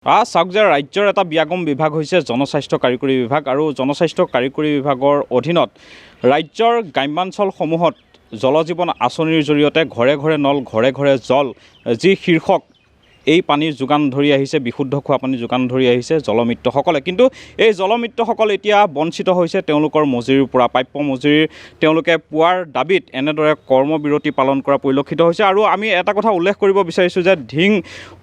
চাওক যে ৰাজ্যৰ এটা ব্যাগম বিভাগ হৈছে জনস্বাস্থ্য কাৰিকৰী বিভাগ আৰু জনস্বাস্থ্য কাৰিকৰী বিভাগৰ অধীনত ৰাজ্যৰ গ্ৰাম্যাঞ্চলসমূহত জল জীৱন আঁচনিৰ জৰিয়তে ঘৰে ঘৰে নল ঘৰে ঘৰে জল যি শীৰ্ষক এই পানীৰ যোগান ধৰি আহিছে, বিশুদ্ধ খোৱা পানী যোগান ধৰি আহিছে জলমিত্ৰসকলে। কিন্তু এই জলমিত্ৰসকল এতিয়া বঞ্চিত হৈছে তেওঁলোকৰ মজুৰিৰ পৰা। প্ৰাপ্য মজুৰি তেওঁলোকে পোৱাৰ দাবীত এনেদৰে কৰ্মবিৰতি পালন কৰা পৰিলক্ষিত হৈছে। আৰু আমি এটা কথা উল্লেখ কৰিব বিচাৰিছোঁ যে ধিং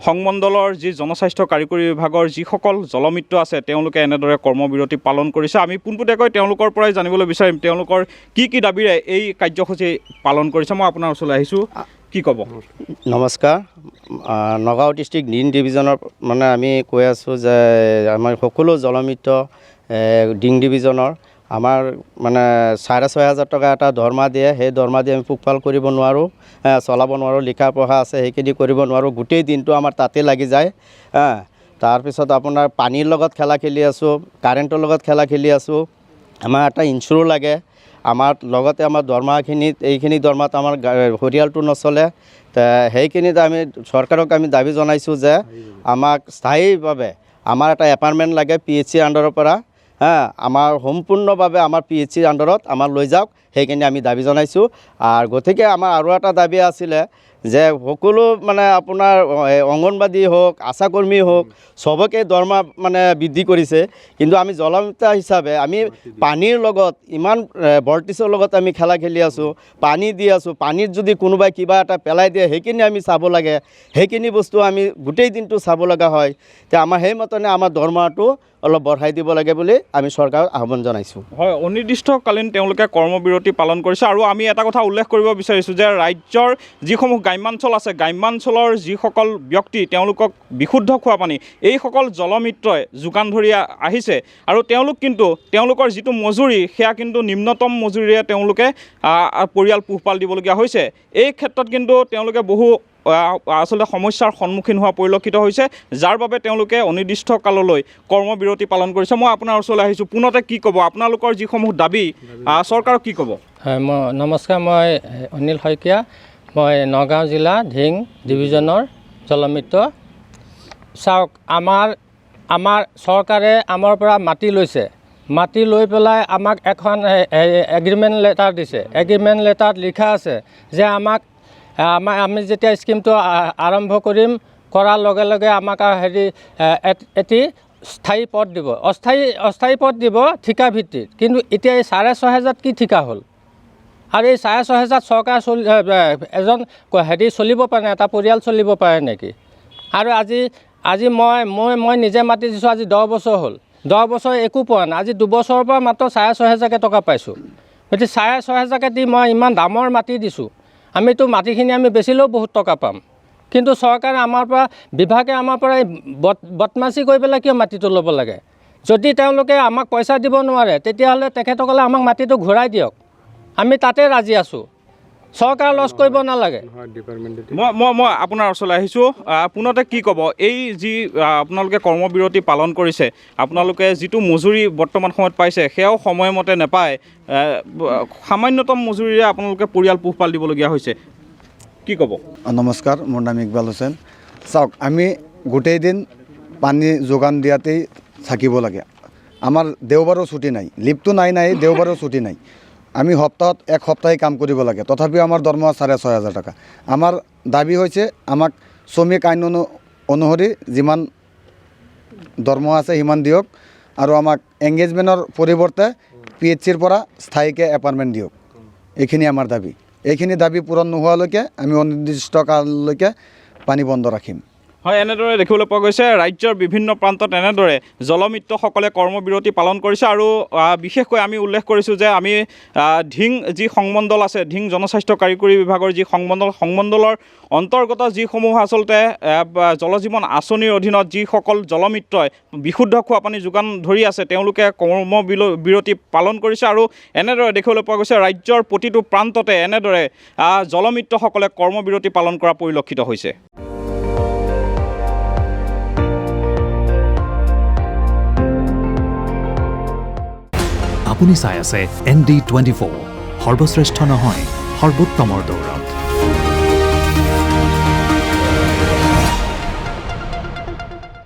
সংমণ্ডলৰ যি জনস্বাস্থ্য কাৰিকৰী বিভাগৰ যিসকল জলমিত্ৰ আছে তেওঁলোকে এনেদৰে কৰ্মবিৰতি পালন কৰিছে। আমি পোনপটীয়াকৈ তেওঁলোকৰ পৰাই জানিবলৈ বিচাৰিম তেওঁলোকৰ কি দাবীৰে এই কাৰ্যসূচী পালন কৰিছে। মই আপোনাৰ ওচৰলৈ আহিছোঁ, কি ক'ব? নমস্কাৰ। নগাঁও ডিষ্ট্ৰিক্ট ডিং ডিভিজনৰ আমি কৈ আছোঁ যে আমাৰ সকলো জলমিত্ৰ ডিং ডিভিজনৰ আমাৰ 6,500 টকা এটা দৰমহা দিয়ে। সেই দৰমহা দি আমি পোহপাল কৰিব নোৱাৰোঁ, চলাব নোৱাৰোঁ, লিখা পঢ়া আছে সেইখিনি কৰিব নোৱাৰোঁ। গোটেই দিনটো আমাৰ তাতে লাগি যায়। তাৰপিছত আপোনাৰ পানীৰ লগত খেলা খেলি আছোঁ, কাৰেণ্টৰ লগত খেলা খেলি আছোঁ। আমাৰ এটা ইঞ্চুৰো লাগে। আমাৰ লগতে আমাৰ দৰমহাখিনিত এইখিনি দৰমহাত আমাৰ পৰিয়ালটো নচলে। সেইখিনিত আমি চৰকাৰক আমি দাবী জনাইছোঁ যে আমাক স্থায়ীভাৱে আমাৰ এটা এপাৰ্টমেণ্ট লাগে PHC আণ্ডাৰৰ পৰা। আমাৰ সম্পূৰ্ণভাৱে আমাৰ PHC আণ্ডাৰত আমাৰ লৈ যাওক, সেইখিনি আমি দাবী জনাইছোঁ। আৰু গতিকে আমাৰ আৰু এটা দাবী আছিলে যে সকলো আপোনাৰ অংগনবাদী হওক, আশাকৰ্মী হওক, চবকে দৰমহা বৃদ্ধি কৰিছে। কিন্তু আমি জলমিত্ৰ হিচাপে আমি পানীৰ লগত ইমান ভল্টেজৰ লগত আমি খেলা খেলি আছোঁ, পানী দি আছোঁ। পানীত যদি কোনোবাই কিবা এটা পেলাই দিয়ে সেইখিনি আমি চাব লাগে, সেইখিনি বস্তু আমি গোটেই দিনটো চাব লগা হয়। এতিয়া আমাৰ সেইমতে আমাৰ দৰমহাটো অলপ বঢ়াই দিব লাগে বুলি আমি চৰকাৰক আহ্বান জনাইছোঁ। হয়, অনিৰ্দিষ্টকালীন তেওঁলোকে কৰ্মবিৰতি পালন কৰিছে। আৰু আমি এটা কথা উল্লেখ কৰিব বিচাৰিছোঁ যে ৰাজ্যৰ যিসমূহ গ্ৰাম্যাঞ্চল আছে, গ্ৰাম্যাঞ্চলৰ যিসকল ব্যক্তি তেওঁলোকক বিশুদ্ধ খোৱা পানী এইসকল জলমিত্ৰই যোগান ধৰি আহিছে। আৰু তেওঁলোকৰ যিটো মজুৰি সেয়া কিন্তু নিম্নতম মজুৰিৰে তেওঁলোকে পৰিয়াল পোহপাল দিবলগীয়া হৈছে। এই ক্ষেত্ৰত কিন্তু তেওঁলোকে বহু আচলতে সমস্যাৰ সন্মুখীন হোৱা পৰিলক্ষিত হৈছে, যাৰ বাবে তেওঁলোকে অনিৰ্দিষ্টকাললৈ কৰ্মবিৰতি পালন কৰিছে। মই আপোনাৰ ওচৰলৈ আহিছোঁ, পোনতে কি ক'ব আপোনালোকৰ যিসমূহ দাবী চৰকাৰক কি ক'ব? হয়, নমস্কাৰ। মই অনিল শইকীয়া, মই নগাঁও জিলা ধিং ডিভিজনৰ জলমিত্ৰ। চাওক, আমাৰ চৰকাৰে আমাৰ পৰা মাটি লৈছে। মাটি লৈ পেলাই আমাক এখন এগ্ৰিমেণ্ট লেটাৰ দিছে। এগ্ৰিমেণ্ট লেটাৰত লিখা আছে যে আমি যেতিয়া স্কিমটো আৰম্ভ কৰাৰ লগে লগে আমাক এটি স্থায়ী পদ দিব, অস্থায়ী পদ দিব ঠিকা ভিত্তিত। কিন্তু এতিয়া এই 6,500 কি ঠিকা হ'ল? আৰু এই 6,500 চৰকাৰ এজন চলিব পাৰে, এটা পৰিয়াল চলিব পাৰে নেকি? আৰু আজি মই নিজে মাতি দিছোঁ, আজি 10 বছৰ হ'ল। 10 বছৰ একো পোৱা নাই। আজি 2 বছৰৰ পৰা মাত্ৰ 6,500 টকা পাইছোঁ। গতিকে 6,500 দি মই ইমান দামৰ মাটি দিছোঁ। আমিতো মাটিখিনি আমি বেচিলেও বহুত টকা পাম। কিন্তু চৰকাৰে বিভাগে আমাৰ পৰা বদমাচি কৰি পেলাই কিয় মাটিটো ল'ব লাগে? যদি তেওঁলোকে আমাক পইচা দিব নোৱাৰে তেতিয়াহ'লে তেখেতসকলে আমাক মাটিটো ঘূৰাই দিয়ক। আমি তাতে ৰাজি আছোঁ, চৰকাৰ লছ কৰিব নালাগে। মই আপোনাৰ ওচৰলৈ আহিছোঁ, পোনতে কি ক'ব? এই যি আপোনালোকে কৰ্মবিৰতি পালন কৰিছে, আপোনালোকে যিটো মজুৰি বৰ্তমান সময়ত পাইছে সেয়াও সময়মতে নাপায়, সামান্যতম মজুৰিৰে আপোনালোকে পৰিয়াল পোহপাল দিবলগীয়া হৈছে, কি ক'ব? নমস্কাৰ, মোৰ নাম ইকবাল হুছেইন। চাওক, আমি গোটেই দিন পানী যোগান দিয়াতেই থাকিব লাগে। আমাৰ দেওবাৰো ছুটি নাই, লিভটো নাই দেওবাৰো ছুটি নাই। আমি সপ্তাহত এক সপ্তাহে কাম কৰিব লাগে, তথাপিও আমাৰ দৰমহা 6,500 টকা। আমাৰ দাবী হৈছে আমাক শ্ৰমিক আইন অনুসৰি যিমান দৰমহা আছে সিমান দিয়ক, আৰু আমাক এংগেজমেণ্টৰ পৰিৱৰ্তে PHCৰ পৰা স্থায়ীকৈ এপাৰ্টমেণ্ট দিয়ক। এইখিনি আমাৰ দাবী। এইখিনি দাবী পূৰণ নোহোৱালৈকে আমি অনিৰ্দিষ্টকাললৈকে পানী বন্ধ ৰাখিম। হয়, এনেদৰে দেখিবলৈ পোৱা গৈছে ৰাজ্যৰ বিভিন্ন প্ৰান্তত এনেদৰে জলমিত্ৰসকলে কৰ্মবিৰতি পালন কৰিছে। আৰু বিশেষকৈ আমি উল্লেখ কৰিছোঁ যে আমি ধিং যি সংমণ্ডল আছে, ধিং জনস্বাস্থ্য কাৰিকৰী বিভাগৰ যি সংমণ্ডলৰ অন্তৰ্গত যিসমূহ আচলতে জলজীৱন আঁচনিৰ অধীনত যিসকল জলমিত্ৰই বিশুদ্ধ খোৱা পানী যোগান ধৰি আছে তেওঁলোকে কৰ্মবিৰতি পালন কৰিছে। আৰু এনেদৰে দেখিবলৈ পোৱা গৈছে ৰাজ্যৰ প্ৰতিটো প্ৰান্ততে এনেদৰে জলমিত্ৰসকলে কৰ্মবিৰতি পালন কৰা পৰিলক্ষিত হৈছে। আপুনি চাই আছে ND24, সৰ্বশ্ৰেষ্ঠ নহয় সৰ্বোত্তমৰ দৌৰ।